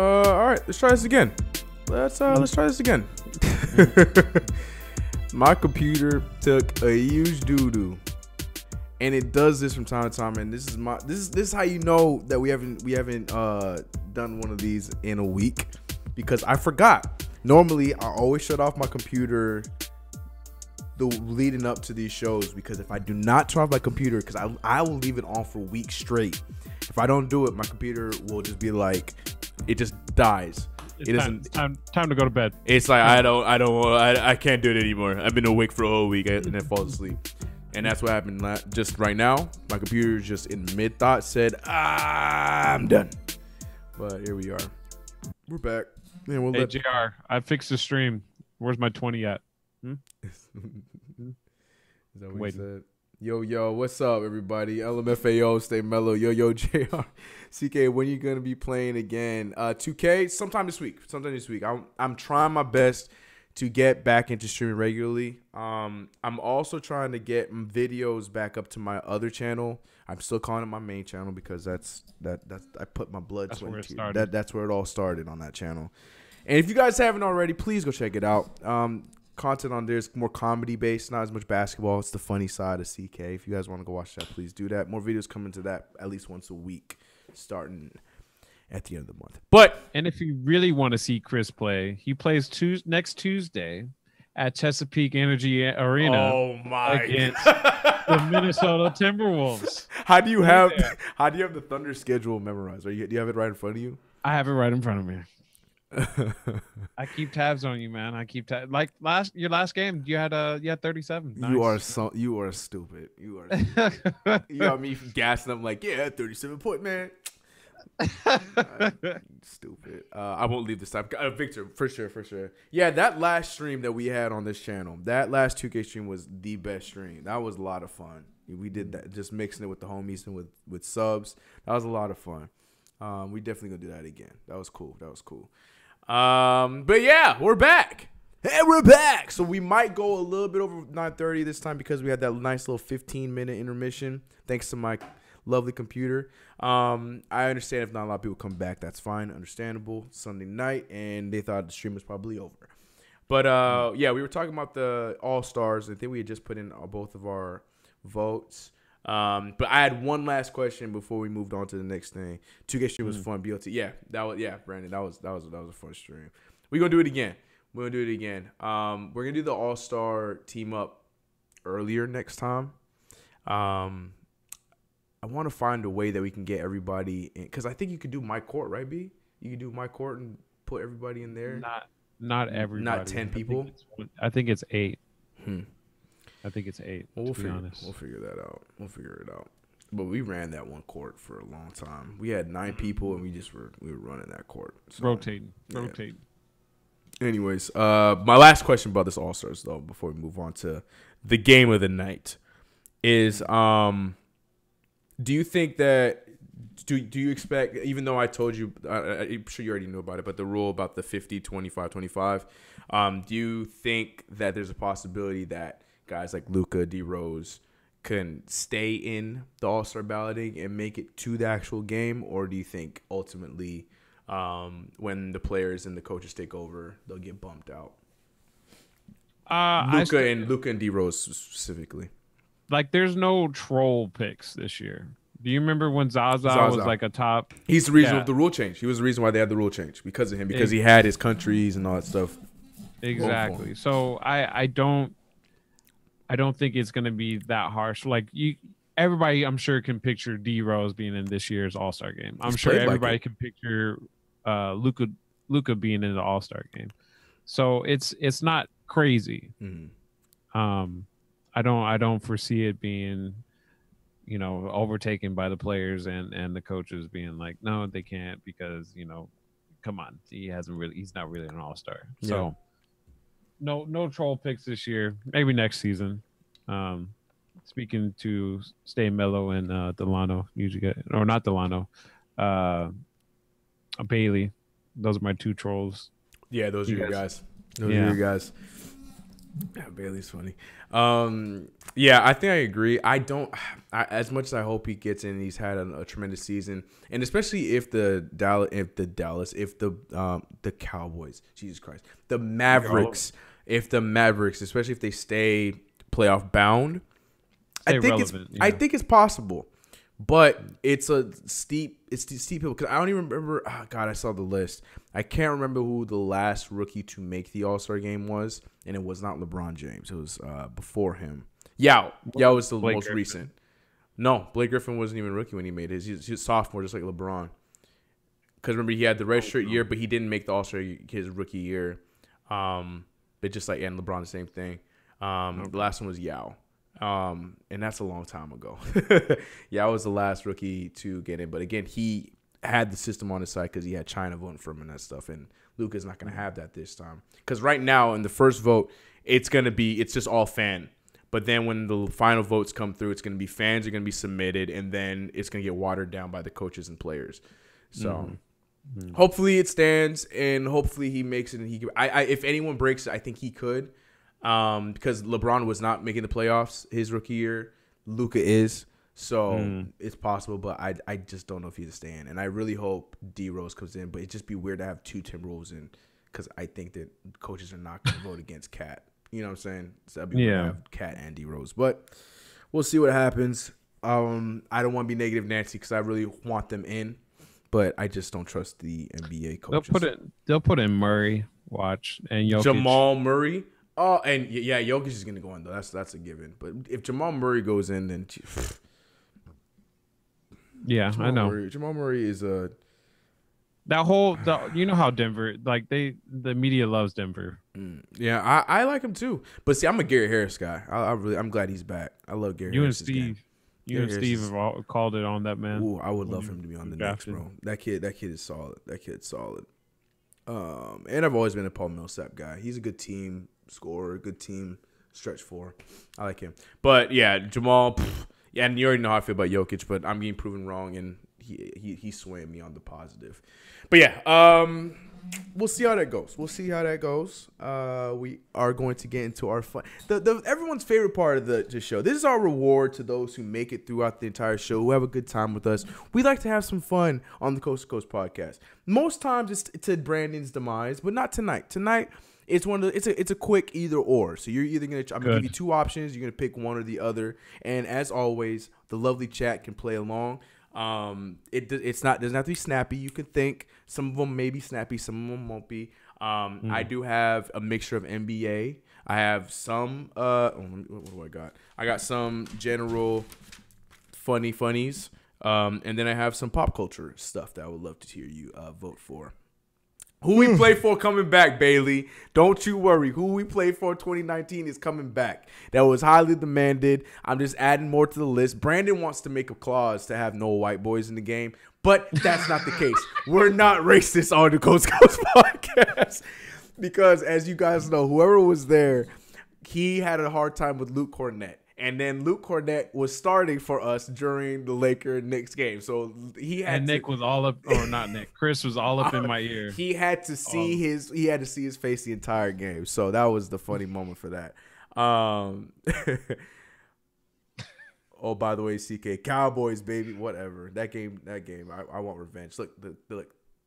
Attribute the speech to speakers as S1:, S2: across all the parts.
S1: All right, let's try this again. Let's try this again. My computer took a huge doo-doo, and it does this from time to time. And this is how you know that we haven't done one of these in a week, because I forgot. Normally, I always shut off my computer leading up to these shows, because if I do not turn off my computer, because I will leave it on for weeks straight. If I don't do it, my computer will just be like, it just dies.
S2: It's time to go to bed.
S1: It's like I can't do it anymore. I've been awake for a whole week and then fall asleep, and that's what happened just right now. My computer is just in mid thought said, I'm done. But here we are. We're back. Man,
S2: hey, JR, I fixed the stream. Where's my 20 at?
S1: Is that what you said? Yo, what's up, everybody? LMFAO, stay mellow. Yo, JR. CK, when you gonna be playing again? 2K, sometime this week. I'm trying my best to get back into streaming regularly. I'm also trying to get videos back up to my other channel. I'm still calling it my main channel because that's I put my blood sweat into. That's where it all started, on that channel. And if you guys haven't already, please go check it out. Content on there is more comedy based, not as much basketball. It's the funny side of CK. If you guys want to go watch that, please do that. More videos coming to that at least once a week, starting at the end of the month.
S2: And if you really want to see Chris play, he plays next Tuesday at Chesapeake Energy Arena.
S1: Oh my!
S2: Against the Minnesota Timberwolves.
S1: How do you have the Thunder schedule memorized? Do you have it right in front of you?
S2: I have it right in front of me. I keep tabs on you, man. I keep tabs. Like your last game, you had 37. Nice.
S1: You are stupid. You got me gassing up like, yeah, 37 point, man. Stupid. I won't leave this time. Victor, for sure. Yeah, that last stream that we had on this channel, that last 2K stream was the best stream. That was a lot of fun. We did that, just mixing it with the homies and with subs. That was a lot of fun. We definitely gonna do that again. That was cool. But yeah, we're back. Hey, we're back. So we might go a little bit over 9:30 this time, because we had that nice little 15-minute intermission, thanks to my lovely computer. I understand if not a lot of people come back. That's fine. Understandable. Sunday night, and they thought the stream was probably over. But yeah, we were talking about the All-Stars. I think we had just put in both of our votes. But I had one last question before we moved on to the next thing. 2K stream was fun. BLT, Brandon, that was a fun stream. We're gonna do it again. We're gonna do the All-Star team up earlier next time. I want to find a way that we can get everybody in, because I think you could do my court, right, B? You could do my court and put everybody in there.
S2: Not everybody.
S1: Not 10 people.
S2: I think it's 8. I think it's 8.
S1: Well,
S2: we'll
S1: figure that out. We'll figure it out. But we ran that one court for a long time. We had 9 people, and we were running that court. So,
S2: rotating.
S1: Anyways, my last question about this All-Stars, though, before we move on to the game of the night, is do you think that do you expect, even though I told you, I'm sure you already knew about it, but the rule about the 50, 25, 25, do you think that there's a possibility that guys like Luka, D Rose can stay in the All-Star balloting and make it to the actual game? Or do you think ultimately when the players and the coaches take over, they'll get bumped out? Luka and D Rose specifically.
S2: Like, there's no troll picks this year. Do you remember when Zaza was like a top?
S1: He's the reason of the rule change. He was the reason why they had the rule change, because of him, because he had his countries and all that stuff.
S2: Exactly. So I don't think it's going to be that harsh. Like, everybody, I'm sure, can picture D Rose being in this year's All-Star game. I'm sure everybody can picture Luka being in the All-Star game. So it's not crazy.
S1: Mm-hmm.
S2: I don't foresee it being, overtaken by the players and the coaches being like, no, they can't, because, come on, he's not really an All-Star. Yeah. So no troll picks this year. Maybe next season. Speaking to Stay Mellow and Delano, not Delano, Bailey. Those are my 2 trolls.
S1: Yeah, those are your guys. Those are your guys. Yeah, Bailey's funny. Yeah, I think I agree. I don't, as much as I hope he gets in, he's had a tremendous season, and especially if the Cowboys, Jesus Christ, the Mavericks, especially if they stay playoff bound,
S2: Stay
S1: I think
S2: relevant.
S1: I think it's possible, but it's steep hill because I don't even remember. Oh God, I saw the list. I can't remember who the last rookie to make the All-Star game was, and it was not LeBron James. It was before him. Yao was the
S2: Blake
S1: most
S2: Griffin.
S1: recent. No, Blake Griffin wasn't even a rookie when he made his. He's a sophomore, just like LeBron. Because remember, he had the red shirt year, but he didn't make the All-Star his rookie year. But just like, and LeBron, the same thing. The last one was Yao. And that's a long time ago. Yao was the last rookie to get in. But again, he had the system on his side because he had China voting for him and that stuff. And Luka's not going to have that this time. Because right now, in the first vote, it's just all fan. But then when the final votes come through, it's going to be fans are going to be submitted, and then it's going to get watered down by the coaches and players. So hopefully it stands, and hopefully he makes it. And if anyone breaks it, I think he could, because LeBron was not making the playoffs his rookie year. Luka is, so it's possible. But I just don't know if he's a stand, and I really hope D Rose comes in. But it'd just be weird to have two Timberwolves in, because I think that coaches are not going to vote against Cat. You know what I'm saying? So that'd be weird to have Cat and D Rose, but we'll see what happens. I don't want to be negative Nancy because I really want them in, but I just don't trust the NBA coaches.
S2: They'll put in Murray, watch, and Jokic.
S1: Jamal Murray. Oh, and yeah, Jokic is gonna go in though. That's a given. But if Jamal Murray goes in, then
S2: I know.
S1: Jamal Murray is a.
S2: You know how Denver, like the media loves Denver.
S1: Yeah, I like him too. But see, I'm a Gary Harris guy. I'm glad he's back. I love Gary Harris.
S2: You and Steve have all called it on that man.
S1: Ooh, I would love him to be on the Knicks, bro. That kid is solid. That kid's solid. And I've always been a Paul Millsap guy. He's a good team scorer, good team stretch four. I like him. But yeah, Jamal. Yeah, and you already know how I feel about Jokic, but I'm getting proven wrong, and he swaying me on the positive. But yeah, we'll see how that goes. We are going to get into our fun. The everyone's favorite part of the show. This is our reward to those who make it throughout the entire show, who have a good time with us. We like to have some fun on the Coast to Coast podcast. Most times it's to Brandon's demise, but not tonight. Tonight it's it's a quick either or. So you're either I'm gonna give you two options. You're gonna pick one or the other. And as always, the lovely chat can play along. It doesn't have to be snappy. You can think. Some of them may be snappy, some of them won't be. I do have a mixture of NBA. I have some what do I got? I got some general funnies. And then I have some pop culture stuff that I would love to hear you vote for. Who we play for coming back, Bailey. Don't you worry. Who we play for 2019 is coming back. That was highly demanded. I'm just adding more to the list. Brandon wants to make a clause to have no white boys in the game, but that's not the case. We're not racist on the Coast to Coast podcast because, as you guys know, whoever was there, he had a hard time with Luke Cornett. And then Luke Cornett was starting for us during the Laker-Knicks game. So he had
S2: Nick was all up, or not Nick. Chris was all up in my ear.
S1: He had to see his face the entire game. So that was the funny moment for that. Oh, by the way, CK, Cowboys, baby, whatever. That game. I want revenge. Look,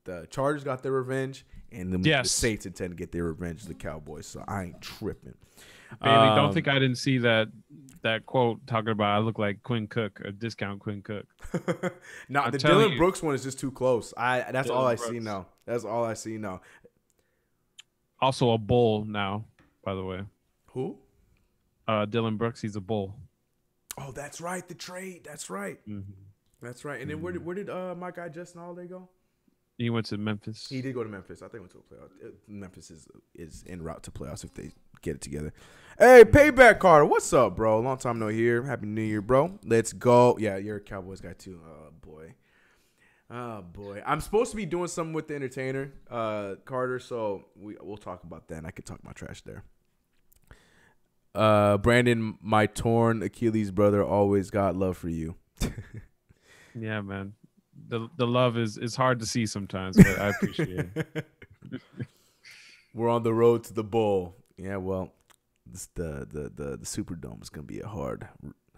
S1: the Chargers got their revenge, and the Saints intend to get their revenge. The Cowboys. So I ain't tripping.
S2: Bailey, don't think I didn't see that quote talking about I look like Quinn Cook, or discount Quinn Cook.
S1: No, the Dylan Brooks one is just too close. That's all I see now. That's all I see now.
S2: Also a bull now, by the way.
S1: Who?
S2: Dylan Brooks. He's a bull.
S1: Oh, that's right. The trade. That's right.
S2: Mm-hmm.
S1: That's right. And then where did my guy Justin Holiday go?
S2: He went to Memphis.
S1: He did go to Memphis. I think he went to a playoff. Memphis is en route to playoffs if they get it together. Hey, Payback Carter, what's up, bro? Long time no here. Happy New Year, bro. Let's go. Yeah, you're a Cowboys guy too. Oh boy. I'm supposed to be doing something with the entertainer, Carter. So we'll talk about that. And I could talk my trash there. Brandon, my torn Achilles brother, always got love for you.
S2: Yeah, man. The love is hard to see sometimes, but I appreciate it.
S1: We're on the road to the bowl. Yeah, well, the Superdome is gonna be a hard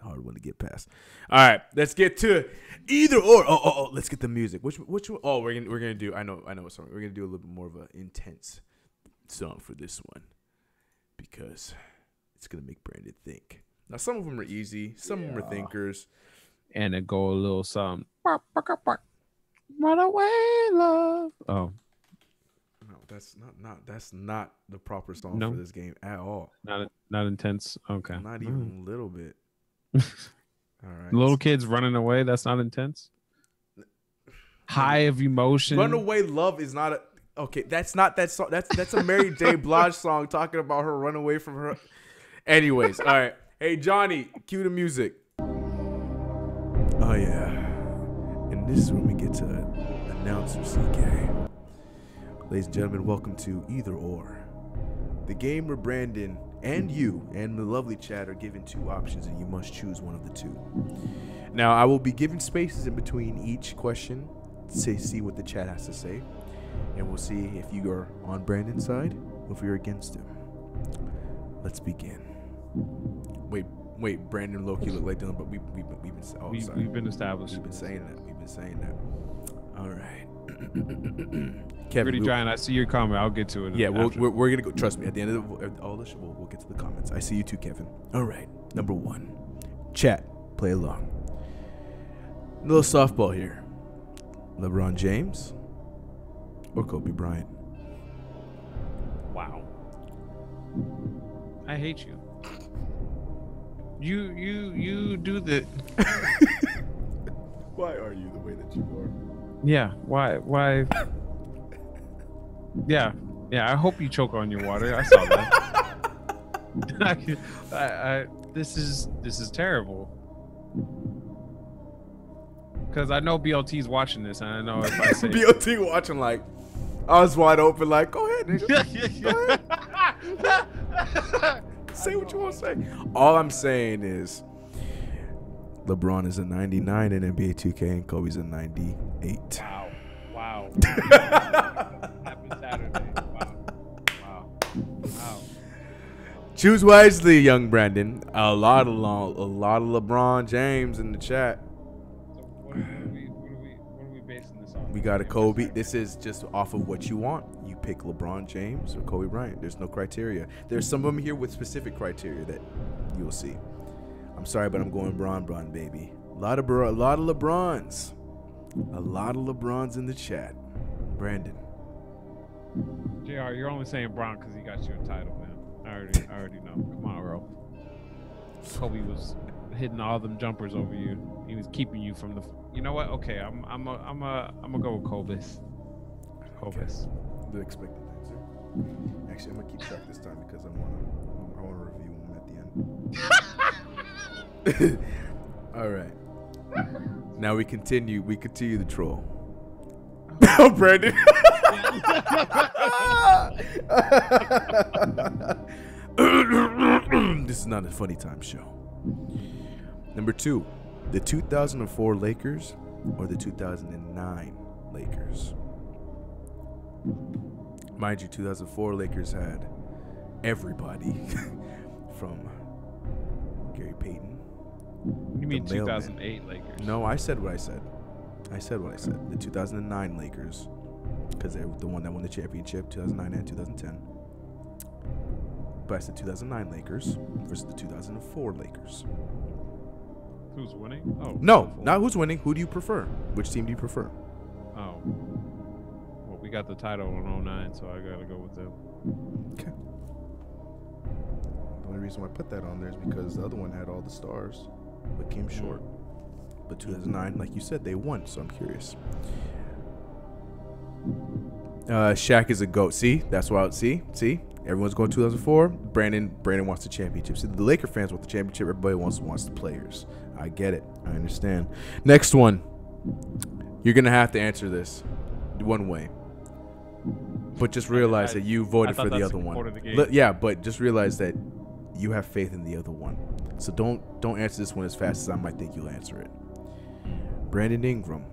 S1: one to get past. All right, let's get to either or. Oh, let's get the music. Which one? Oh, we're gonna do. I know what song. We're gonna do a little bit more of an intense song for this one because it's gonna make Brandon think. Now, some of them are easy, some of them are thinkers,
S2: and it go a little something. Run away, love. Oh.
S1: No, that's not the proper song for this game at all.
S2: Not intense. Okay.
S1: Not even a little bit. All right.
S2: Little kids running away, that's not intense. High of emotion.
S1: Runaway love is not a okay, that's not that song. That's a Mary J. Blige song talking about her run away from her. Anyways, all right. Hey Johnny, cue the music. Oh yeah. And this is when we get to announcer CK. Ladies and gentlemen, welcome to Either Or, the game where Brandon and you and the lovely chat are given two options and you must choose one of the two. Now, I will be giving spaces in between each question to see what the chat has to say, and we'll see if you are on Brandon's side or if you're against him. Let's begin. Wait, Brandon low-key look like Dylan, but we've been established. We've been saying that. All right. Kevin,
S2: pretty dry, and I see your comment. I'll get to it.
S1: Yeah, we're gonna go. Trust me. At the end of all this, we'll get to the comments. I see you too, Kevin. All right, number one, chat, play along. A little softball here. LeBron James or Kobe Bryant?
S2: Wow. I hate you. You do the.
S1: Why are you the way that you are?
S2: Yeah. Why? Yeah. I hope you choke on your water. I saw that. This is terrible. Because I know BLT's watching this, and I know if I say
S1: BLT watching, like I was wide open, like go ahead, nigga. Go ahead. Say what you want to say. All I'm saying is LeBron is a 99 in NBA 2K and Kobe's a 98.
S2: Wow. Happy Saturday. Wow.
S1: Choose wisely, young Brandon. A lot of LeBron James in the chat.
S2: So what are we basing this on?
S1: We got a Kobe. This is just off of what you want. You pick LeBron James or Kobe Bryant. There's no criteria. There's some of them here with specific criteria that you'll see. I'm sorry, but I'm going Bron, baby. A lot of LeBrons. A lot of LeBrons in the chat. Brandon.
S2: JR, you're only saying Bron because he got you a title, man. I already know. Come on, bro. Kobe was hitting all them jumpers over you. He was keeping you from the. You know what? Okay, I'm gonna go with Kobe's.
S1: The expected answer. Actually, I'm gonna keep track this time because I wanna review them at the end. All right. Now we continue the troll. Oh, Brandon. This is not a funny time show. Number 2, the 2004 Lakers or the 2009 Lakers. Mind you, 2004 Lakers had everybody from Gary Payton.
S2: You mean 2008 Lakers?
S1: No, I said what I said. The 2009 Lakers, because they're the one that won the championship, 2009 and 2010. But I said 2009 Lakers versus the 2004 Lakers.
S2: Who's winning? Oh,
S1: no, not who's winning. Who do you prefer? Which team do you prefer?
S2: Oh, well, we got the title in 09, so I gotta go with them.
S1: Okay. The only reason why I put that on there is because the other one had all the stars, but came short. But 2009, like you said, they won, so I'm curious. Shaq is a GOAT. See? That's why. See? Everyone's going 2004. Brandon wants the championship. See, the Laker fans want the championship. Everybody wants the players. I get it. I understand. Next one. You're going to have to answer this one way. But just realize that you voted for the other one. Yeah, but just realize that you have faith in the other one. So don't answer this one as fast as I might think you'll answer it. Brandon Ingram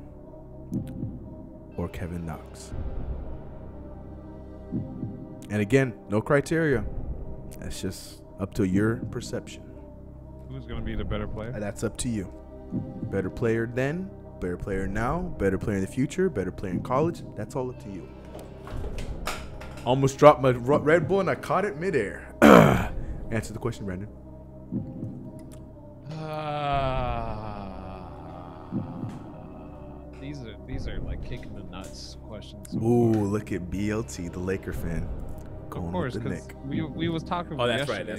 S1: or Kevin Knox. And again, no criteria. That's just Up to your perception.
S2: Who's going to be the better player?
S1: That's up to you. Better player then, better player now, better player in the future, better player in college. That's all up to you. Almost dropped my Red Bull and I caught it midair. Answer the question, Brandon.
S2: These are like kicking the nuts questions.
S1: Ooh, look at BLT, the Laker fan.
S2: Of course, because we was talking about
S1: That's right.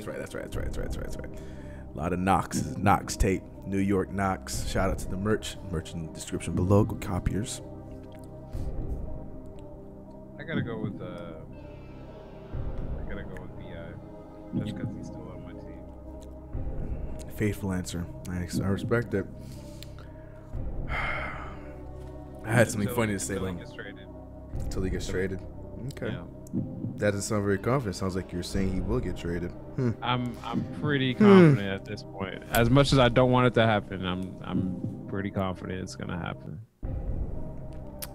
S1: A lot of Knox tape. New York Knox. Shout out to the merch in the description below. Go copiers.
S2: I gotta go with BI, just because he's still on my team.
S1: Faithful answer. Nice. I respect it. I had something funny to say. Until he gets traded. Okay. Yeah. That doesn't sound very confident. Sounds like you're saying he will get traded.
S2: I'm pretty confident at this point. As much as I don't want it to happen, I'm pretty confident it's gonna happen.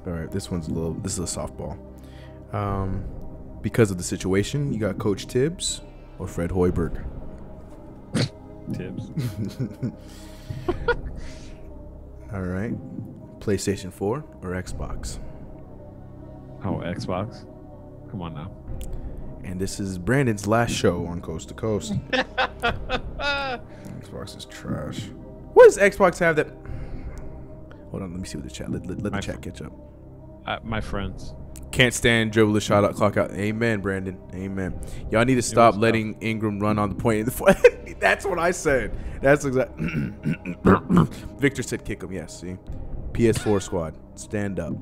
S1: All right, this is a softball. Because of the situation, you got Coach Tibbs or Fred Hoiberg.
S2: Tibbs.
S1: All right. PlayStation 4 or Xbox?
S2: Oh, Xbox. Come on now.
S1: And this is Brandon's last show on Coast to Coast. Xbox is trash. What does Xbox have that... Hold on, let me see what the chat... Let the chat catch up.
S2: My friends.
S1: Can't stand dribble, shot out, clock out. Amen, Brandon. Amen. Y'all need to stop letting Ingram run on the point in the foot. That's what I said. That's exactly... Victor said kick him. Yes, see? PS4 squad. Stand up.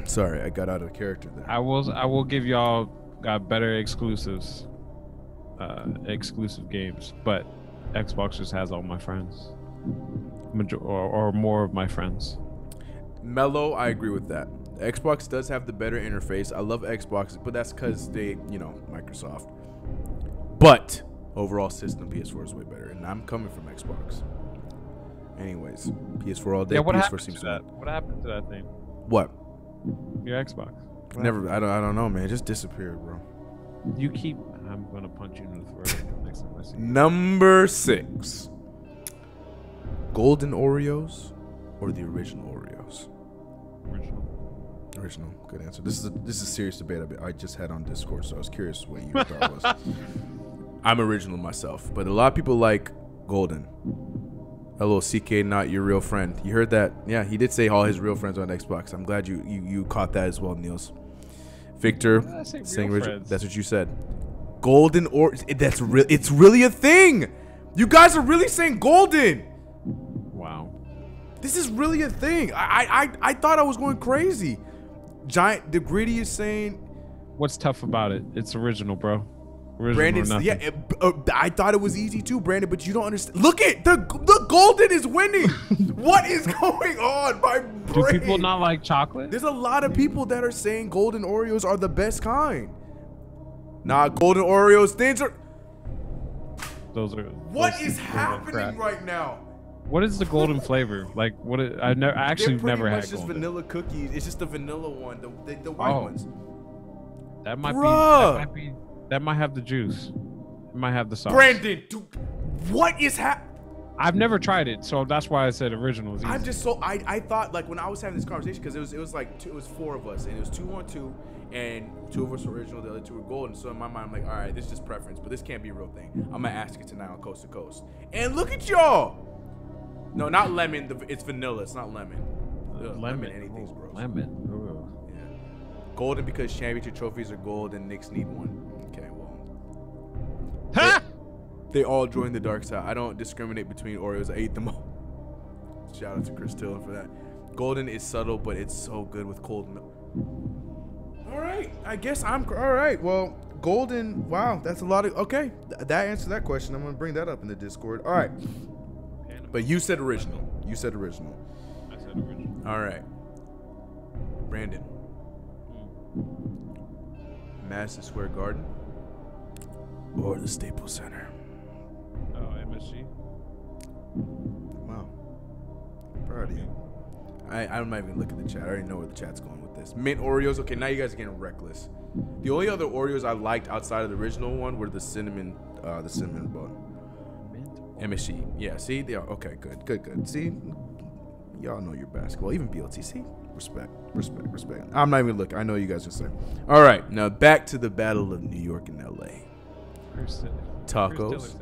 S1: Sorry, I got out of character there.
S2: I will give y'all better exclusive games, but Xbox just has all my friends, or more of my friends.
S1: Mellow, I agree with that. Xbox does have the better interface. I love Xbox, but that's because they, Microsoft. But overall system, PS4 is way better, and I'm coming from Xbox. Anyways, PS4 all day.
S2: Yeah, what
S1: PS4
S2: happened to that? What happened to that thing?
S1: What?
S2: Your Xbox.
S1: Never. I don't know, man. It just disappeared, bro.
S2: You keep. I'm gonna punch you in the throat next time I see you.
S1: Number 6. Golden Oreos or the original Oreos? Original. Good answer. This is a serious debate I just had on Discord, so I was curious what you thought was. I'm original myself, but a lot of people like golden. Hello, CK, not your real friend. You heard that? Yeah, he did say all his real friends on Xbox. I'm glad you caught that as well, Niels. Victor, saying that's what you said. Golden or it's really a thing. You guys are really saying golden.
S2: Wow.
S1: This is really a thing. I thought I was going crazy. Giant the Gritty is saying.
S2: What's tough about it? It's original, bro.
S1: Brandon, I thought it was easy too, Brandon, but you don't understand. Look at the golden is winning. What is going on? My brain.
S2: Do people not like chocolate?
S1: There's a lot of people that are saying golden Oreos are the best kind. Nah, golden Oreos things are. What is happening right now?
S2: What is the golden flavor? Like what? I actually never had.
S1: It's just vanilla cookies. It's just the vanilla one, the white ones.
S2: That might be. That might have the juice. It might have the sauce.
S1: Brandon, dude, what is happening?
S2: I've never tried it, so that's why I said original.
S1: I'm just so I thought like when I was having this conversation because it was 4 of us and it was 2-on-2 and 2 of us were original, the other 2 were golden. So in my mind I'm like, all right, this is just preference, but this can't be a real thing. I'm gonna ask it tonight on Coast to Coast. And look at y'all. No, not lemon. It's vanilla. It's not lemon. Lemon anything's gross.
S2: Lemon.
S1: Yeah. Golden because championship trophies are gold and Knicks need one. Okay, well. They all joined the dark side. I don't discriminate between Oreos. I ate them all. Shout out to Chris Tillon for that. Golden is subtle, but it's so good with cold milk. All right. I guess I'm all right. Well, golden. Wow, that's a lot of. Okay, that answered that question. I'm gonna bring that up in the Discord. All right. But you said original.
S2: I said original.
S1: All right. Brandon. Madison Square Garden or the Staples Center?
S2: Oh, MSG.
S1: Wow. Proud of you. I'm not even looking at the chat. I already know where the chat's going with this. Mint Oreos. Okay, now you guys are getting reckless. The only other Oreos I liked outside of the original one were the cinnamon bun. MSG. Yeah, see? They are, okay, good. See? Y'all know your basketball. Even BLT. See? Respect. I'm not even looking. I know you guys are saying. All right, now back to the Battle of New York and LA. Tacos.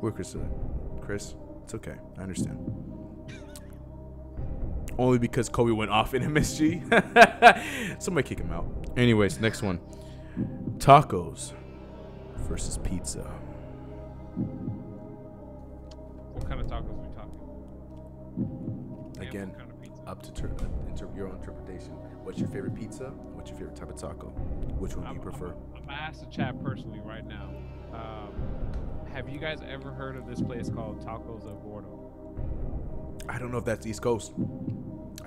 S1: Where Chris? Chris? It's okay. I understand. Only because Kobe went off in MSG. Somebody kick him out. Anyways, next one. Tacos versus pizza.
S2: What kind of tacos are we talking?
S1: Again, kind of pizza? Up to your own interpretation. What's your favorite pizza? What's your favorite type of taco? Which one do you prefer?
S2: I'm gonna ask the chat personally right now. Have you guys ever heard of this place called Tacos El Gordo?
S1: I don't know if that's East Coast.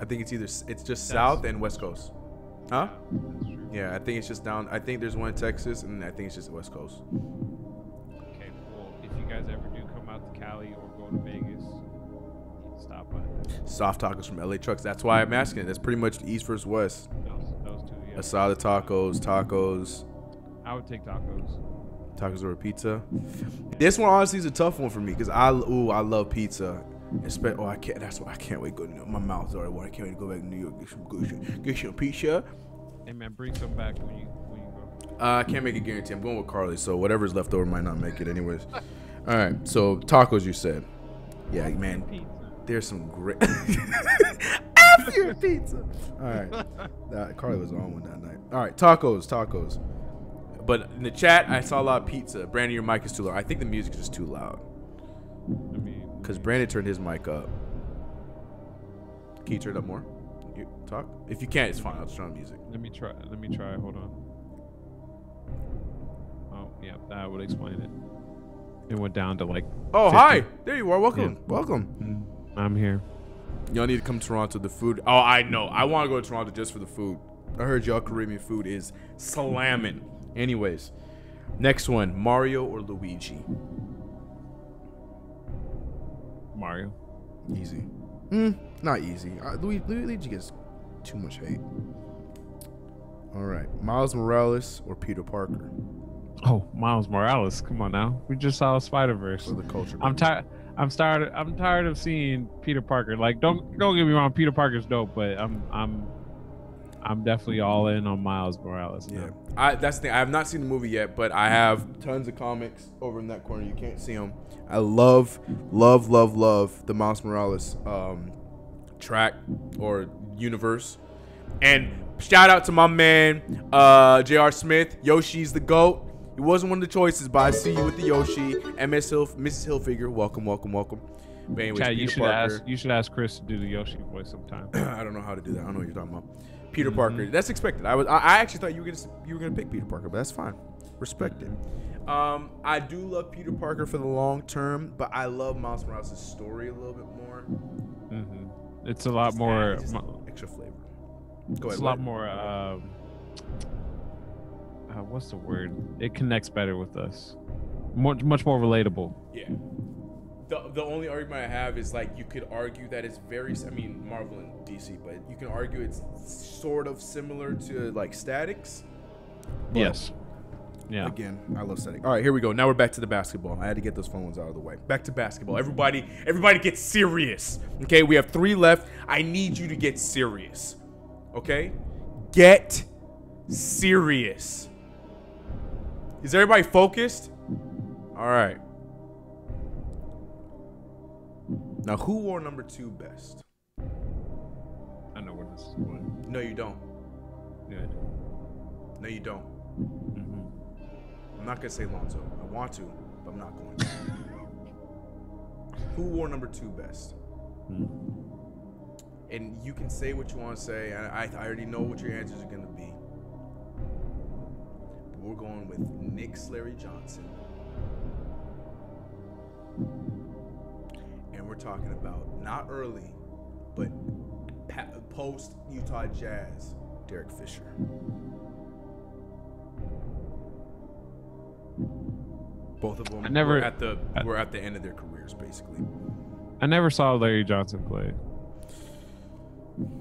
S1: I think it's just South and West Coast. Huh? Yeah, I think it's just down. I think there's one in Texas, and I think it's just West Coast.
S2: Okay, well, if you guys ever do come out to Cali or go to Vegas, stop by.
S1: Soft tacos from LA trucks. That's why I'm asking. That's pretty much East versus West.
S2: Those two, yeah.
S1: Asada tacos.
S2: I would take tacos.
S1: Tacos over pizza. This one honestly is a tough one for me because I love pizza. I can't. That's why I can't wait to go. My mouth's already watering. I can't wait to go back to New York, get some pizza.
S2: Hey man, bring some back when you go.
S1: I can't make a guarantee. I'm going with Carly, so whatever's left over might not make it anyways. All right, so tacos you said. Yeah, man.
S2: Pizza.
S1: There's some great. F your pizza. All right, Carly was on one that night. All right, tacos. But in the chat, I saw a lot of pizza. Brandon, your mic is too loud. I think the music is just too loud.
S2: I mean,
S1: because Brandon turned his mic up. Can you turn it up more? You talk? If you can't, it's fine. I'll just turn on music.
S2: Let me try. Hold on. Oh, yeah, that would explain it. It went down to like.
S1: Oh,
S2: 50.
S1: hi. There you are. Welcome.
S2: Yeah.
S1: Welcome.
S2: I'm here.
S1: Y'all need to come to Toronto. The food. Oh, I know. I want to go to Toronto just for the food. I heard y'all Caribbean food is slamming. Anyways, next one. Mario or Luigi?
S2: Mario.
S1: Easy. Not easy. Luigi gets too much hate. All right. Miles Morales or Peter Parker?
S2: Oh, Miles Morales. Come on now. We just saw Spider-Verse.
S1: For the culture.
S2: I'm tired of seeing Peter Parker. Like, don't get me wrong, Peter Parker's dope, but I'm definitely all in on Miles Morales.
S1: Yeah. That's the thing. I have not seen the movie yet, but I have tons of comics over in that corner. You can't see them. I love the Miles Morales track or universe. And shout out to my man, J.R. Smith. Yoshi's the GOAT. He wasn't one of the choices, but I see you with the Yoshi. Mrs. Hilfiger, welcome. But anyways,
S2: Chad, you should ask Chris to do the Yoshi voice sometime.
S1: I don't know how to do that. I don't know what you're talking about. Peter Parker. That's expected. I actually thought you were gonna pick Peter Parker, but that's fine. Respect it. I do love Peter Parker for the long term, but I love Miles Morales' story a little bit more.
S2: It's a lot more
S1: extra flavor.
S2: Go ahead. It's a lot more. What's the word? It connects better with us. Much more relatable.
S1: Yeah. The only argument I have is like you could argue that it's very. I mean, Marvel and DC, but you can argue it's sort of similar to like Statics.
S2: Yes. Yeah.
S1: Again, I love Static. All right, here we go. Now we're back to the basketball. I had to get those phone ones out of the way. Back to basketball. Everybody get serious. Okay, we have 3 left. I need you to get serious. Okay? Get serious. Is everybody focused? All right. Now, who wore number 2 best?
S2: I know where this is going.
S1: No, you don't.
S2: Yeah, I do.
S1: No, you don't. I'm not going to say Lonzo. I want to, but I'm not going to. Who wore number 2 best? And you can say what you want to say. I already know what your answers are going to be. But we're going with Nick Slurry Johnson. And we're talking about not early, but post Utah Jazz, Derek Fisher. Both of them were at the end of their careers, basically.
S2: I never saw Larry Johnson play.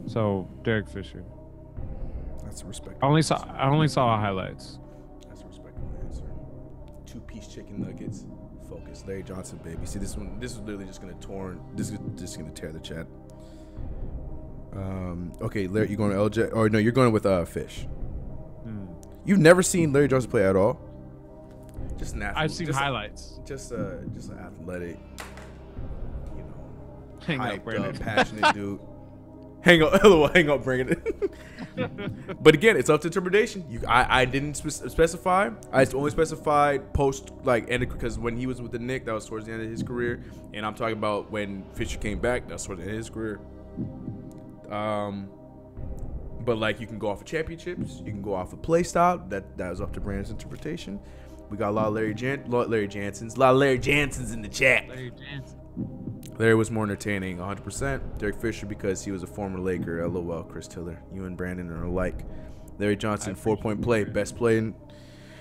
S2: So Derek Fisher.
S1: That's a respectable.
S2: I only saw highlights.
S1: That's a respectable answer. 2-piece chicken nuggets. Focus. Larry Johnson, baby. See this one. This is literally just gonna This is just gonna tear the chat. Okay, Larry, you going to LJ? Or no, you're going with Fish. You've never seen Larry Johnson play at all? Just an athlete.
S2: I've seen highlights.
S1: Just an athletic, you know,
S2: Hang up, Brandon.
S1: passionate dude. Hang up, Brandon. But again, it's up to interpretation. I didn't specify. I only specified post end because when he was with the Knicks, that was towards the end of his career, and I'm talking about when Fisher came back, that's towards the end of his career. But you can go off of championships, you can go off of play style. That was up to Brandon's interpretation. We got a lot of Larry Jansons in the chat.
S2: Larry Jansen.
S1: Larry was more entertaining, 100%. Derek Fisher because he was a former Laker. LOL, Chris Tiller. You and Brandon are alike. Larry Johnson, 4-point play, best play.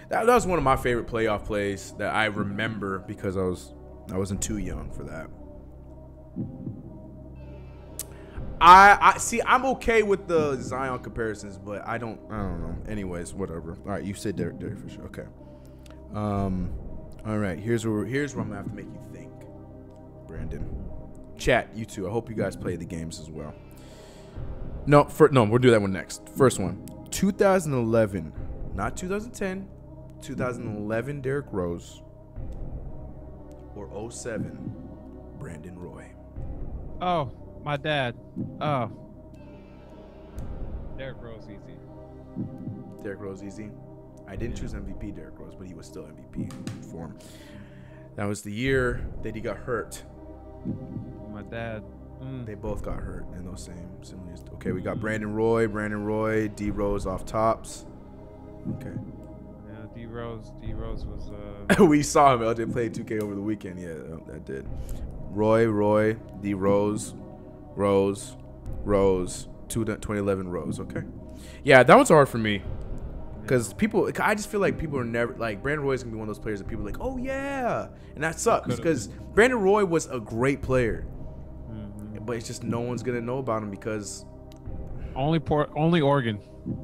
S1: That was one of my favorite playoff plays that I remember because I wasn't too young for that. I see. I'm okay with the Zion comparisons, but I don't know. Anyways, whatever. All right, you said Derek Fisher. Okay. All right. Here's where I'm gonna have to make you think, Brandon. Chat, you too. I hope you guys play the games as well. No, we'll do that one next. First one, 2011, not 2010. 2011, Derrick Rose, or 07, Brandon Roy.
S2: Oh. My dad. Oh. Derrick Rose easy.
S1: Derrick Rose easy. I didn't choose MVP Derrick Rose, but he was still MVP form. That was the year that he got hurt.
S2: My dad.
S1: They both got hurt in those same years. Okay, we got Brandon Roy, D Rose off tops. Okay.
S2: Yeah, D Rose was
S1: we saw him. LJ played 2K over the weekend. Yeah, that did. Roy, D Rose. Rose, 2011 Rose. Okay, yeah, that one's hard for me because I just feel like people are never Brandon Roy is gonna be one of those players that people are like, oh yeah, and that sucks because Brandon Roy was a great player, but it's just no one's gonna know about him because
S2: only Oregon.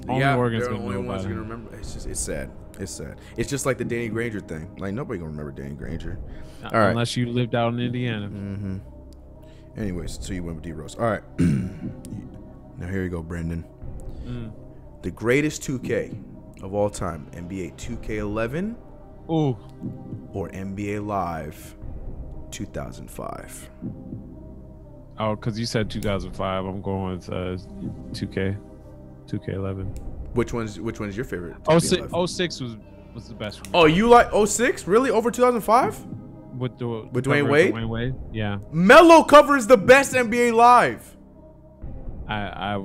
S1: Oregon's the only ones gonna remember. It's sad. It's just like the Danny Granger thing. Nobody gonna remember Danny Granger.
S2: All right, unless you lived out in Indiana.
S1: Anyways, so you went with D Rose. All right. Now here you go, Brandon. The greatest 2K of all time, NBA 2K11
S2: or
S1: NBA Live 2005.
S2: Oh, because you said 2005. I'm going with 2K11.
S1: Which one's your favorite?
S2: 06 was the best for me.
S1: Oh, you like 06? Really? Over 2005?
S2: With
S1: Dwayne Wade?
S2: Dwayne Wade? Yeah.
S1: Melo covers the best NBA Live.
S2: I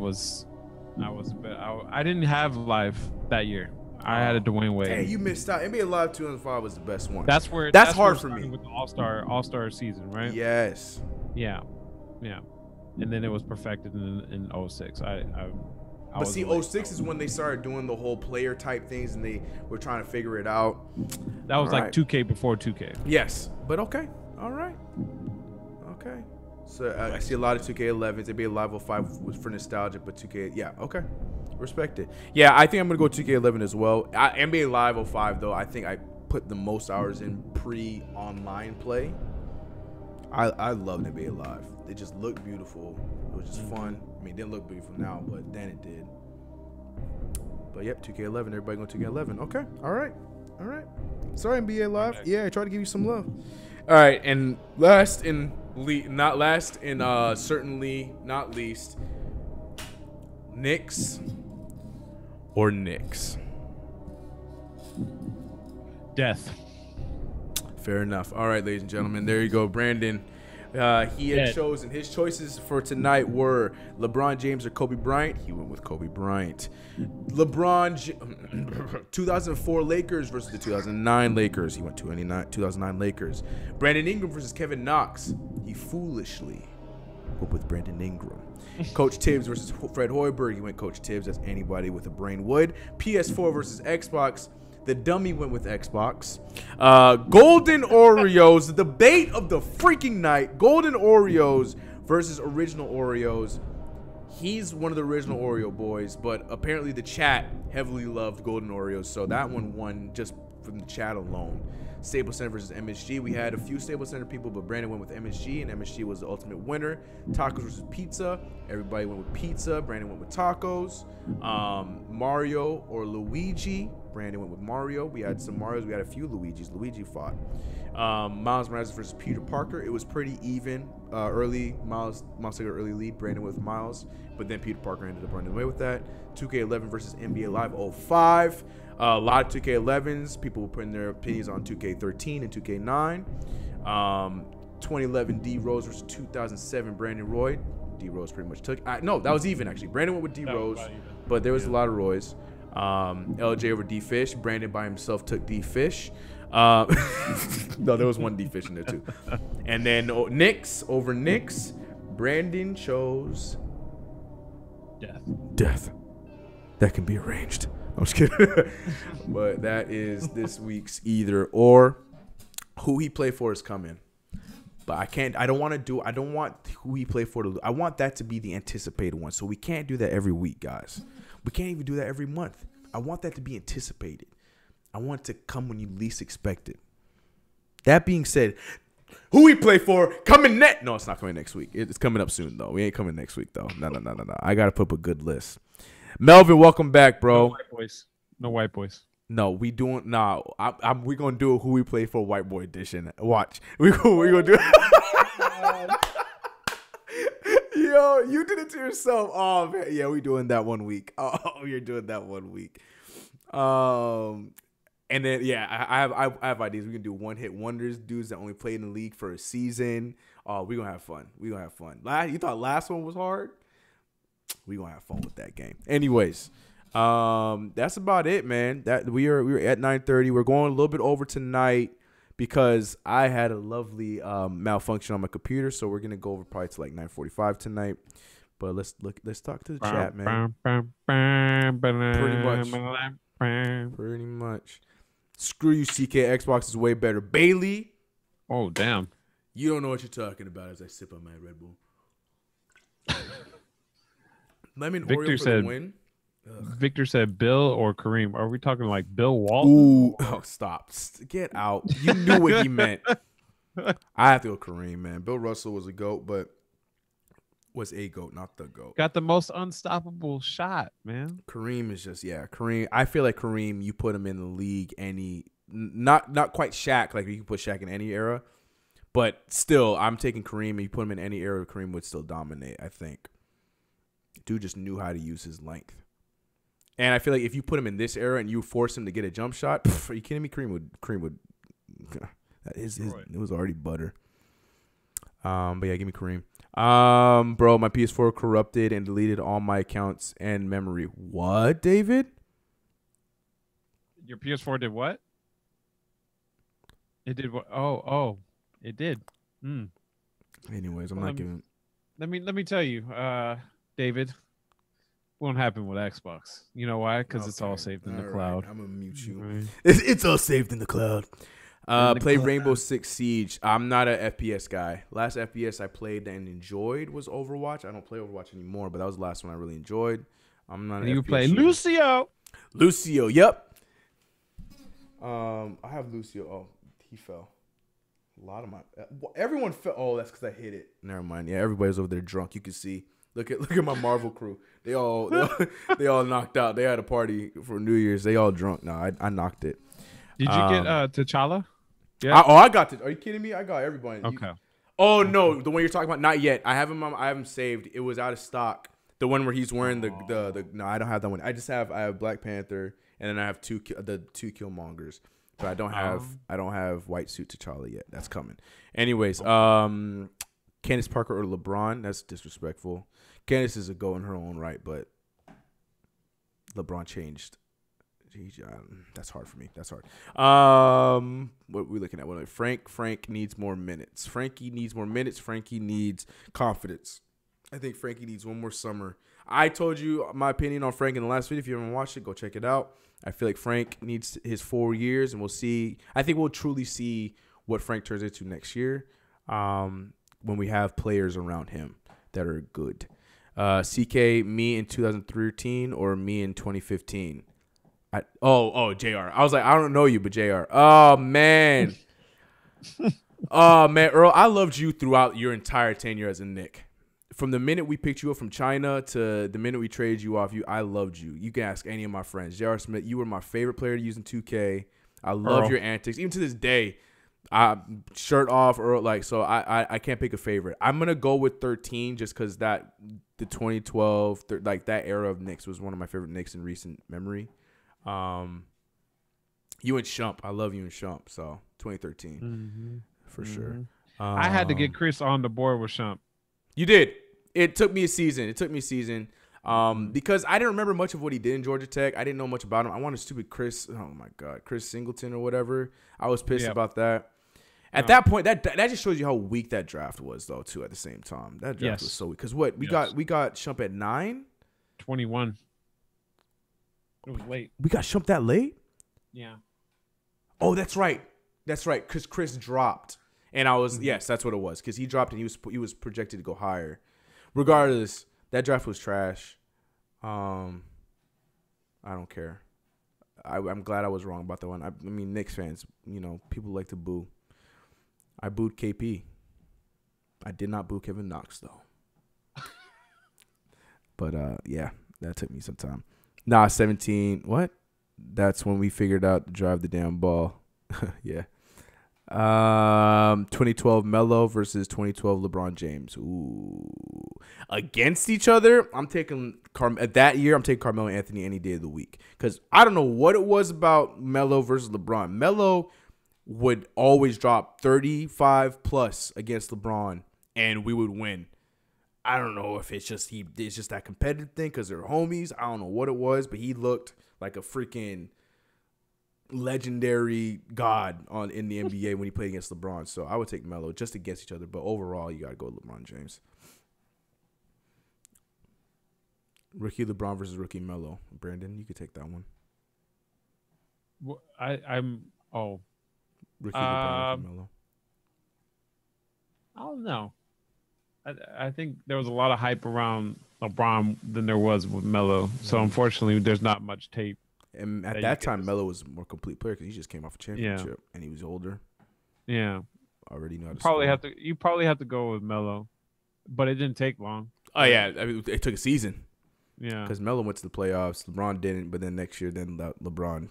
S2: didn't have Live that year. I had a Dwayne Wade.
S1: Hey, you missed out. NBA Live 2005 was the best one.
S2: That's
S1: hard for me.
S2: With the All-Star season, right?
S1: Yes.
S2: Yeah. And then it was perfected in 06.
S1: But see, 06 is when they started doing the whole player type things, and they were trying to figure it out.
S2: That was like 2K before 2K.
S1: Yes, but okay, all right, okay. So I see a lot of 2K11s. NBA Live 05 was for nostalgia, but 2K, yeah, okay, respect it. Yeah, I think I'm gonna go 2K11 as well. NBA Live 05 though, I think I put the most hours in pre-online play. I loved NBA Live. It just looked beautiful. It was just fun. I mean, it didn't look beautiful now, but then it did. But yep, 2K11. Everybody going 2K11. Okay. All right. Sorry, NBA Live. Yeah, I tried to give you some love. All right, and certainly not least, Knicks or Knicks?
S2: Death.
S1: Fair enough. All right, ladies and gentlemen, there you go, Brandon. He had chosen his choices for tonight were LeBron James or Kobe Bryant. He went with Kobe Bryant. 2004 Lakers versus the 2009 Lakers. He went 2009 Lakers. Brandon Ingram versus Kevin Knox. He foolishly went with Brandon Ingram. Coach Tibbs versus Fred Hoiberg. He went Coach Tibbs, as anybody with a brain would. PS4 versus Xbox. The dummy went with Xbox. Golden Oreos, the debate of the freaking night. Golden Oreos versus original Oreos. He's one of the original Oreo boys, but apparently the chat heavily loved Golden Oreos, so that one won just from the chat alone. Staples Center versus MSG. We had a few Staples Center people, but Brandon went with MSG, and MSG was the ultimate winner. Tacos versus pizza. Everybody went with pizza. Brandon went with tacos. Mario or Luigi. Brandon went with Mario. We had some Marios. We had a few Luigis. Luigi fought. Miles Morales versus Peter Parker. It was pretty even. Early Miles took an early lead. Brandon with Miles, but then Peter Parker ended up running away with that. 2K11 versus NBA Live 05. A lot of 2K11s. People were putting their opinions on 2K13 and 2K9. 2011 D Rose versus 2007 Brandon Roy. D Rose pretty much took. No, that was even actually. Brandon went with D Rose, but there was a lot of Roys. LJ over D Fish. Brandon by himself took D Fish. No, there was one D Fish in there too. And then Knicks over Knicks. Brandon chose Death. That can be arranged. I'm just kidding. But that is this week's either or. Who he play for is coming. But I don't want who he play for to lose. I want that to be the anticipated one. So we can't do that every week, guys. We can't even do that every month. I want that to be anticipated. I want it to come when you least expect it. That being said, who we play for coming next? No, it's not coming next week. It's coming up soon, though. We ain't coming next week, though. No. I got to put up a good list. Melvin, welcome back, bro.
S2: No white boys.
S1: No, we doing we gonna do a who we play for white boy edition. Watch, we gonna do. Yo, you did it to yourself. Oh man, yeah, we doing that one week. Oh, you're doing that one week. And then yeah, I have ideas. We can do one hit wonders, dudes that only played in the league for a season. Oh, we gonna have fun. You thought last one was hard? We gonna have fun with that game. Anyways, that's about it, man. That we were at 9:30. We're going a little bit over tonight because I had a lovely malfunction on my computer, so we're gonna go over probably to like 9:45 tonight. But let's talk to the chat, man. Pretty much. Screw you, CK. Xbox is way better. Bailey.
S2: Oh damn.
S1: You don't know what you're talking about as I sip on my Red Bull. Lemon
S2: Victor
S1: Oreo for
S2: said,
S1: the win.
S2: Victor said Bill or Kareem. Are we talking like Bill Walton?
S1: Ooh, stop. Get out. You knew what he meant. I have to go Kareem, man. Bill Russell was a GOAT, but was a GOAT, not the GOAT.
S2: Got the most unstoppable shot, man.
S1: Kareem is just, Kareem. I feel like Kareem, you put him in the league not quite Shaq, like you can put Shaq in any era, but still, I'm taking Kareem, and you put him in any era, Kareem would still dominate, I think. Dude just knew how to use his length. And I feel like if you put him in this era and you force him to get a jump shot, are you kidding me? Kareem would it was already butter. But yeah, give me Kareem. Bro, my PS4 corrupted and deleted all my accounts and memory. What, David?
S2: Your PS4 did what? It did what? Oh, it did.
S1: Anyways, I'm not giving.
S2: Let me tell you, David. Won't happen with Xbox. You know why? Because it's all saved in the cloud.
S1: I'm gonna mute you.
S2: Right.
S1: It's all saved in the cloud. Play Rainbow Six Siege. I'm not an FPS guy. Last FPS I played and enjoyed was Overwatch. I don't play Overwatch anymore, but that was the last one I really enjoyed. I'm not.
S2: You play Lucio.
S1: Lucio. Yep. I have Lucio. Oh, he fell. A lot of my everyone fell. Oh, that's because I hit it. Never mind. Yeah, everybody's over there drunk. You can see. Look at my Marvel crew. They all knocked out. They had a party for New Year's. They all drunk. No, I knocked it.
S2: Did you get T'Challa? Yeah.
S1: I got it. Are you kidding me? I got everybody.
S2: Okay.
S1: Oh no, the one you're talking about, not yet. I have him saved. It was out of stock. The one where he's wearing the no, I don't have that one. I have Black Panther, and then I have two Killmongers. But I don't have white suit T'Challa yet. That's coming. Anyways, Candace Parker or LeBron? That's disrespectful. Candace is a GOAT in her own right, but LeBron changed. That's hard for me. That's hard. What are we looking at? Frank needs more minutes. Frankie needs more minutes. Frankie needs confidence. I think Frankie needs one more summer. I told you my opinion on Frank in the last video. If you haven't watched it, go check it out. I feel like Frank needs his 4 years, and we'll see. I think we'll truly see what Frank turns into next year when we have players around him that are good. CK, me in 2013 or me in 2015? JR. I was like, I don't know you, but JR. Oh, man. Oh, man, Earl, I loved you throughout your entire tenure as a Knick. From the minute we picked you up from China to the minute we traded you off, I loved you. You can ask any of my friends. J.R. Smith, you were my favorite player to use in 2K. I love your antics. Even to this day, shirt off, Earl. Like, so I can't pick a favorite. I'm going to go with 13 just because the 2012, like that era of Knicks was one of my favorite Knicks in recent memory. You and Shump. I love you and Shump. So 2013 for sure.
S2: I had to get Chris on the board with Shump.
S1: You did. It took me a season. Because I didn't remember much of what he did in Georgia Tech. I didn't know much about him. I wanted stupid Chris. Oh my God, Chris Singleton or whatever. I was pissed about that. At that point, that just shows you how weak that draft was, though. Too at the same time, that draft was so weak. Because what we got Shump at 9,
S2: 21. It was late.
S1: We got Shump that late.
S2: Yeah.
S1: Oh, that's right. Because Chris dropped. And I was yes, that's what it was. Because he dropped and he was projected to go higher. Regardless, that draft was trash. I don't care. I'm glad I was wrong about that one. I mean, Knicks fans, people like to boo. I booed KP. I did not boo Kevin Knox though. But yeah, that took me some time. 17. What? That's when we figured out to drive the damn ball. Yeah. 2012 Melo versus 2012 LeBron James. Ooh. Against each other, I'm taking that year. I'm taking Carmelo Anthony any day of the week because I don't know what it was about Melo versus LeBron. Melo would always drop 35 plus against LeBron, and we would win. I don't know if it's just that competitive thing because they're homies. I don't know what it was, but he looked like a freaking legendary god in the NBA when he played against LeBron. So I would take Melo just against each other, but overall, you got to go with LeBron James. Rookie LeBron versus rookie Melo. Brandon, you could take that one. Rookie LeBron versus Melo.
S2: I don't know. I think there was a lot of hype around LeBron than there was with Melo. So unfortunately, there's not much tape.
S1: And at that time, Melo was a more complete player because he just came off a championship and he was older.
S2: Yeah,
S1: already know.
S2: You probably have to go with Melo, but it didn't take long.
S1: Oh yeah, I mean, it took a season.
S2: Yeah,
S1: because Melo went to the playoffs, LeBron didn't, but then next year, LeBron.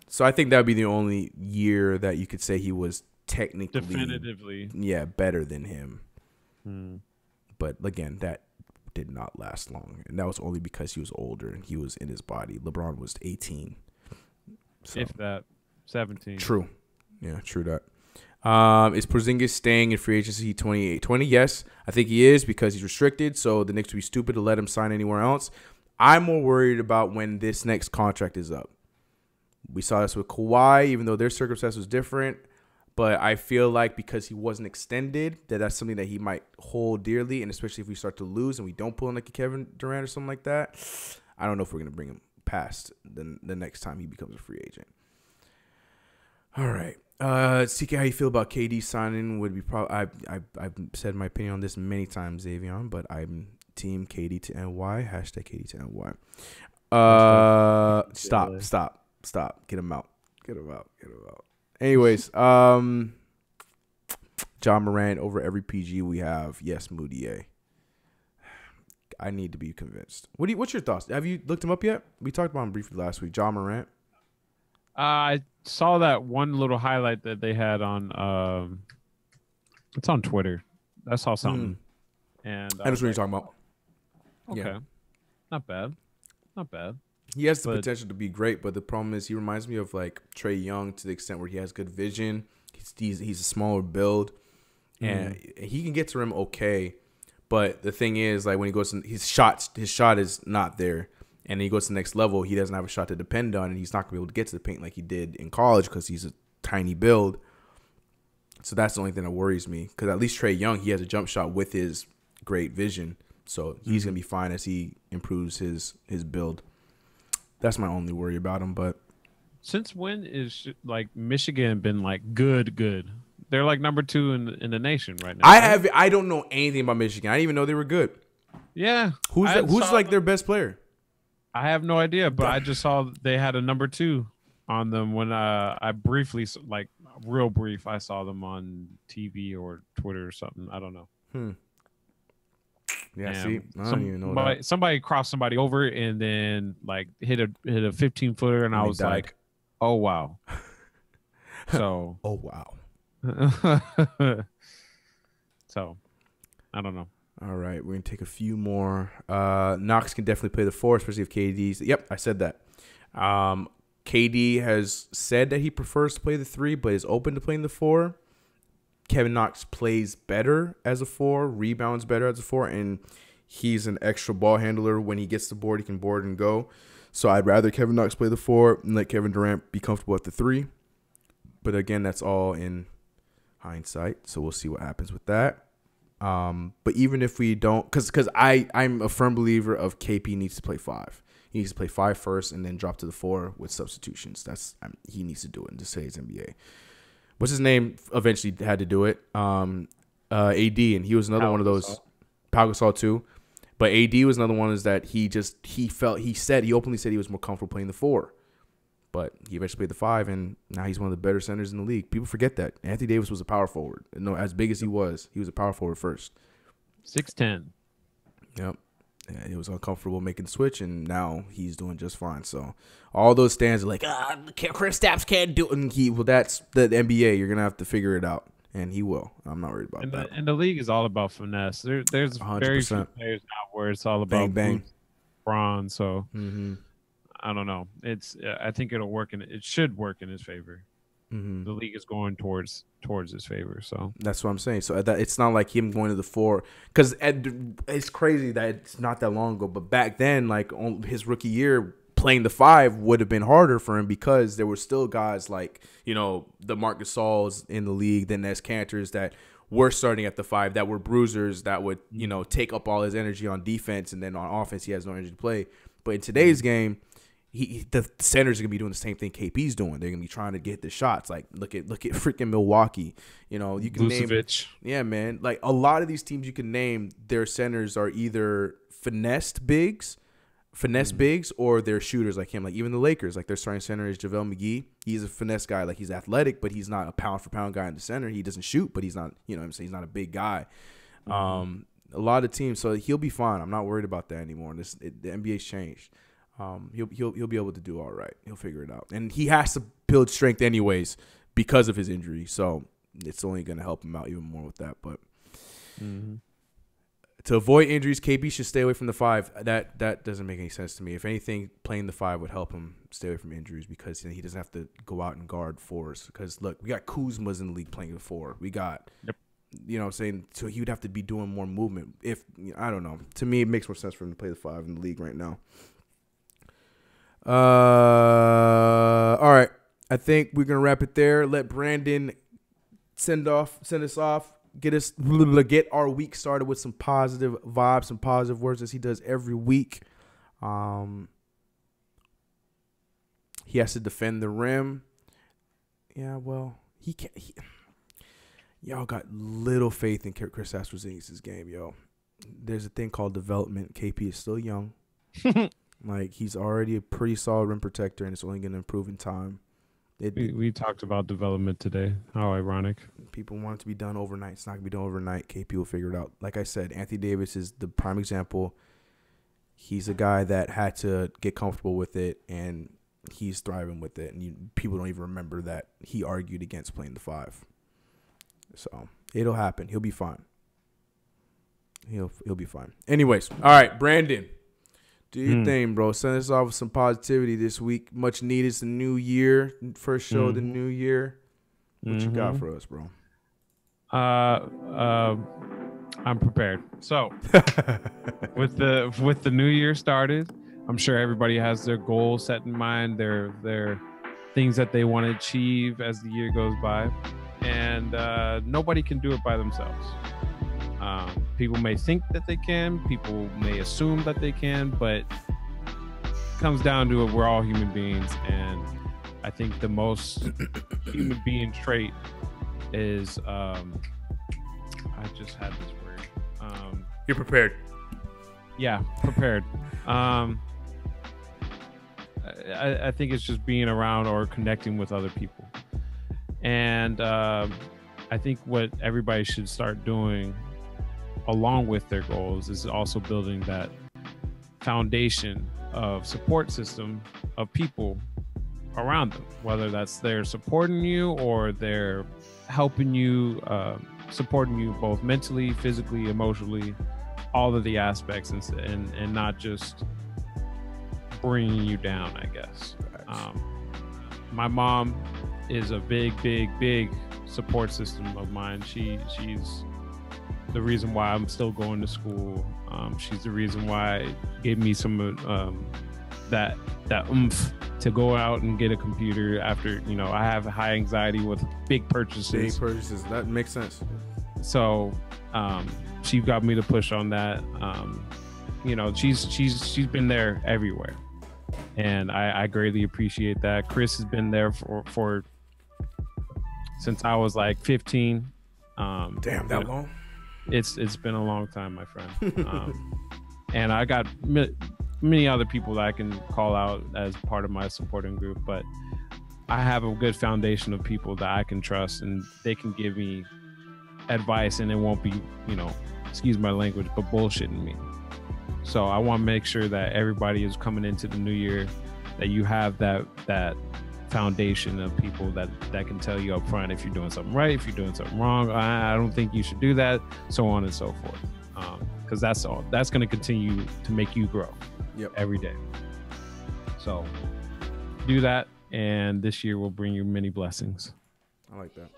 S1: So I think that would be the only year that you could say he was technically,
S2: definitively,
S1: better than him. But again, that did not last long, and that was only because he was older and he was in his body. LeBron was 18, so.
S2: If that, 17.
S1: True, yeah, true that. Is Porzingis staying in free agency 20? Yes, I think he is because he's restricted. So the Knicks would be stupid to let him sign anywhere else. I'm more worried about when this next contract is up. We saw this with Kawhi, even though their circumstance was different. But I feel like because he wasn't extended, that's something that he might hold dearly. And especially if we start to lose and we don't pull in like a Kevin Durant or something like that, I don't know if we're going to bring him past the next time he becomes a free agent. All right. CK, how you feel about KD signing? Would be probably I've said my opinion on this many times, Xavion, but I'm team KD to NY. Hashtag KD to NY. Stop. Get him out. Anyways, John Morant over every PG we have. Yes, Moutier. I need to be convinced. What's your thoughts? Have you looked him up yet? We talked about him briefly last week. John Morant.
S2: I saw that one little highlight that they had on. It's on Twitter. I saw something, and
S1: I know what you're talking about.
S2: Okay,
S1: yeah.
S2: Not bad.
S1: He has the potential to be great, but the problem is he reminds me of like Trae Young to the extent where he has good vision. He's a smaller build, and he can get to rim okay. But the thing is, like when he goes to his shot is not there, and he goes to the next level. He doesn't have a shot to depend on, and he's not gonna be able to get to the paint like he did in college because he's a tiny build. So that's the only thing that worries me. Because at least Trae Young, he has a jump shot with his great vision, so he's gonna be fine as he improves his build. That's my only worry about him. But
S2: since when is like Michigan been like good? They're like number 2 in the nation right now.
S1: I don't know anything about Michigan. I didn't even know they were good.
S2: Yeah.
S1: Who's like their best player?
S2: I have no idea, but I just saw they had a number 2 on them when I briefly, like real brief, I saw them on TV or Twitter or something. I don't know.
S1: Yeah, see, I don't even know that.
S2: Somebody crossed somebody over and then like hit a 15-footer, and I was like, oh wow. So
S1: oh wow.
S2: So I don't know.
S1: All right, we're gonna take a few more. Knox can definitely play the 4, especially if KD's. Yep, I said that. KD has said that he prefers to play the 3, but is open to playing the 4. Kevin Knox plays better as a 4, rebounds better as a 4, and he's an extra ball handler. When he gets the board, he can board and go. So I'd rather Kevin Knox play the 4 and let Kevin Durant be comfortable at the 3. But again, that's all in hindsight, so we'll see what happens with that. But even if we don't, because I'm a firm believer of KP needs to play 5. He needs to play 5 first and then drop to the 4 with substitutions. He needs to do it in today's NBA. What's his name? Eventually had to do it. AD, and he was another one of those. Pau Gasol too, but AD was another one. Is that he openly said he was more comfortable playing the 4, but he eventually played the 5, and now he's one of the better centers in the league. People forget that Anthony Davis was a power forward. No, as big as he was a power forward first.
S2: 6'10".
S1: Yep. Yeah, he was uncomfortable making the switch, and now he's doing just fine. So all those stands are like, Chris Stapps can't do it. Well, that's the NBA. You're going to have to figure it out, and he will. I'm not worried about that.
S2: And the league is all about finesse. There's 100%. Very few players now where it's all about
S1: bang.
S2: Braun. So I don't know. I think it'll work, and it should work in his favor. The league is going towards his favor, so
S1: that's what I'm saying. So it's not like him going to the 4, because it's crazy that it's not that long ago. But back then, like on his rookie year, playing the 5 would have been harder for him because there were still guys like the Marc Gasols in the league, the Ness Cantors that were starting at the 5, that were bruisers, that would take up all his energy on defense, and then on offense he has no energy to play. But in today's game, the centers are gonna be doing the same thing KP's doing. They're gonna be trying to get the shots. Like look at freaking Milwaukee. You can
S2: Vucevic.
S1: Name, man. Like a lot of these teams you can name, their centers are either finesse bigs, or they're shooters like him. Like even the Lakers, like their starting center is JaVale McGee. He's a finesse guy. Like he's athletic, but he's not a pound for pound guy in the center. He doesn't shoot, but he's not. I'm saying he's not a big guy. A lot of teams, so he'll be fine. I'm not worried about that anymore. The NBA's changed. He'll be able to do all right. He'll figure it out, and he has to build strength anyways because of his injury. So it's only going to help him out even more with that. But to avoid injuries, KP should stay away from the 5. That doesn't make any sense to me. If anything, playing the 5 would help him stay away from injuries because he doesn't have to go out and guard 4s. Because look, we got Kuzma's in the league playing the 4. We got. Yep. I'm saying? So he would have to be doing more movement. I don't know. To me, it makes more sense for him to play the 5 in the league right now. All right. I think we're gonna wrap it there. Let Brandon send us off. Get our week started with some positive vibes, some positive words, as he does every week. He has to defend the rim. Yeah, well, he can't. Y'all got little faith in Chris Porzingis' game, yo. There's a thing called development. KP is still young. Like, he's already a pretty solid rim protector, and it's only going to improve in time.
S2: We talked about development today. How ironic.
S1: People want it to be done overnight. It's not going to be done overnight. KP will figure it out. Like I said, Anthony Davis is the prime example. He's a guy that had to get comfortable with it, and he's thriving with it. And people don't even remember that he argued against playing the 5. So it'll happen. He'll be fine. He'll be fine. Anyways, all right, Brandon. Do your thing, bro. Send us off with some positivity this week. Much needed. It's the new year. First show of the new year. What you got for us, bro?
S2: I'm prepared. So with the new year started, I'm sure everybody has their goals set in mind, their things that they want to achieve as the year goes by. And nobody can do it by themselves. People may think that they can, people may assume that they can, but it comes down to it, we're all human beings, and I think the most human being trait is I just had this word.
S1: You're prepared.
S2: Yeah, prepared. I think it's just being around or connecting with other people. And I think what everybody should start doing along with their goals is also building that foundation of support system of people around them, whether that's they're supporting you or they're helping you, supporting you both mentally, physically, emotionally, all of the aspects, and not just bringing you down, I guess. My mom is a big support system of mine. She's the reason why I'm still going to school. She's the reason why it gave me some that oomph to go out and get a computer after, I have high anxiety with big purchases.
S1: That makes sense.
S2: So she got me to push on that. She's been there everywhere, and I greatly appreciate that. Chris has been there for since I was like 15.
S1: Damn, that long?
S2: It's been a long time, my friend. And I got many other people that I can call out as part of my supporting group, but I have a good foundation of people that I can trust, and they can give me advice, and it won't be, excuse my language, but bullshitting me. So I want to make sure that everybody is coming into the new year, that you have that foundation of people that can tell you up front if you're doing something right, if you're doing something wrong. I don't think you should do that, so on and so forth. Because that's going to continue to make you grow.
S1: Yep.
S2: Every day. So do that, and this year will bring you many blessings.
S1: I like that.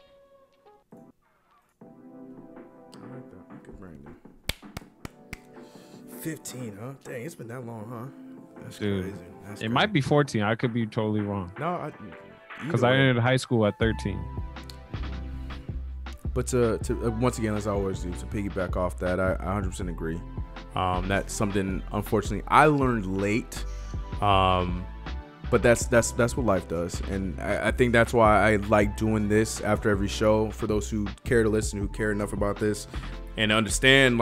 S1: Good, Brandon. 15, huh? Dang, it's been that long, huh? That's
S2: Dude,
S1: crazy.
S2: It might be 14. I could be totally wrong.
S1: No,
S2: because I entered high school at 13.
S1: But to once again, as I always do, to piggyback off that, I 100% agree. That's something, unfortunately, I learned late. But that's what life does, and I think that's why I like doing this after every show, for those who care to listen, who care enough about this and understand,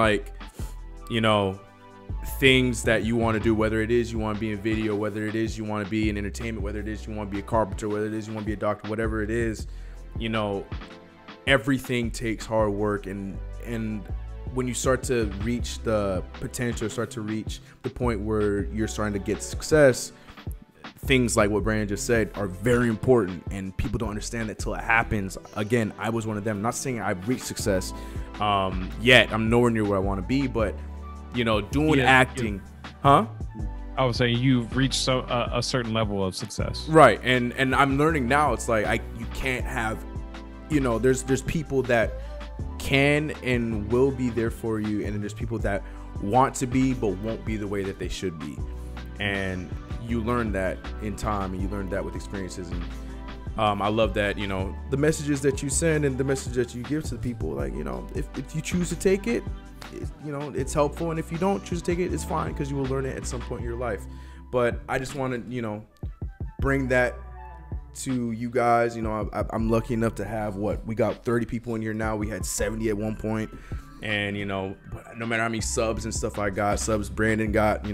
S1: things that you want to do, whether it is you want to be in video, whether it is you want to be in entertainment, whether it is you want to be a carpenter, whether it is you want to be a doctor, whatever it is, everything takes hard work, and when you start to reach the potential, start to reach the point where you're starting to get success, things like what Brandon just said are very important, and people don't understand that till it happens. Again, I was one of them. I'm not saying I've reached success yet. I'm nowhere near where I want to be, but doing acting, huh?
S2: I was saying you've reached a certain level of success,
S1: right? And I'm learning now. It's like you can't have, there's people that can and will be there for you, and then there's people that want to be but won't be the way that they should be, and you learn that in time, and you learn that with experiences. And I love that, the messages that you send and the message that you give to the people, if you choose to take it, it's helpful, and if you don't choose to take it, it's fine, because you will learn it at some point in your life. But I just want to bring that to you guys. I'm lucky enough to have we got 30 people in here now. We had 70 at one point, and no matter how many subs and stuff I got, Brandon got,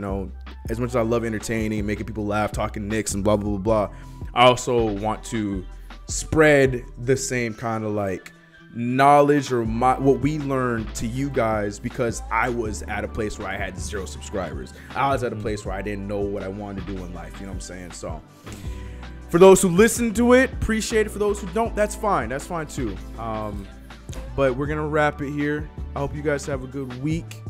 S1: as much as I love entertaining, making people laugh, talking Knicks and blah blah blah blah, I also want to spread the same kind of knowledge or what we learned to you guys, because I was at a place where I had 0 subscribers. I was at a place where I didn't know what I wanted to do in life. You know what I'm saying? So for those who listen to it, appreciate it. For those who don't, that's fine. That's fine too. But we're gonna wrap it here. I hope you guys have a good week.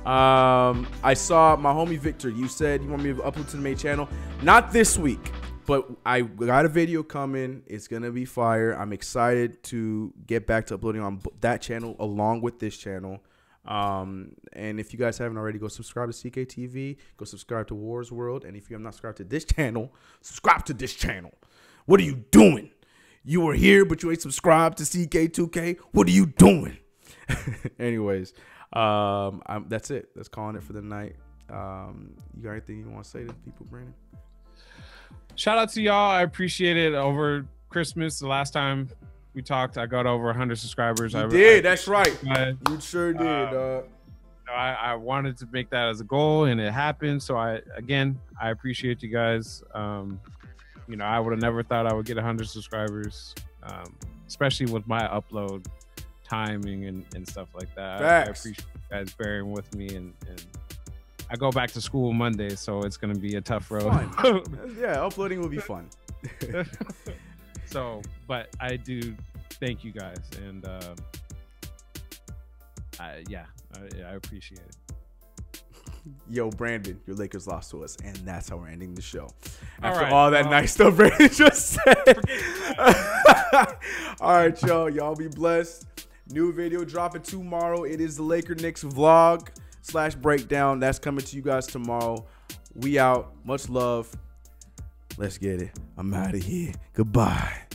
S1: I saw my homie Victor. You said you want me to upload to the main channel. Not this week, but I got a video coming. It's gonna be fire. I'm excited to get back to uploading on that channel along with this channel. And if you guys haven't already, go subscribe to CKTV. Go subscribe to Wars World. And if you have not subscribed to this channel, subscribe to this channel. What are you doing? You were here, but you ain't subscribed to CK2K. What are you doing? Anyways, that's it. That's calling it for the night. You got anything you want to say to people, Brandon?
S2: Shout out to y'all. I appreciate it. Over Christmas, the last time We talked. I got over 100 subscribers.
S1: You did. That's right. You sure did.
S2: I wanted to make that as a goal, and it happened. So I appreciate you guys. You know, I would have never thought I would get 100 subscribers, especially with my upload timing and stuff like that. I appreciate you guys bearing with me, and I go back to school Monday, so it's going to be a tough road.
S3: Yeah, uploading will be fun.
S2: So, but I do thank you guys, and I appreciate it.
S3: Yo, Brandon, your Lakers lost to us, and that's how we're ending the show.
S2: All
S3: After
S2: right,
S3: all that nice stuff Brandon just said. All right, y'all be blessed. New video dropping tomorrow. It is the Laker Knicks vlog / breakdown. That's coming to you guys tomorrow. We out. Much love. Let's get it. I'm out of here. Goodbye.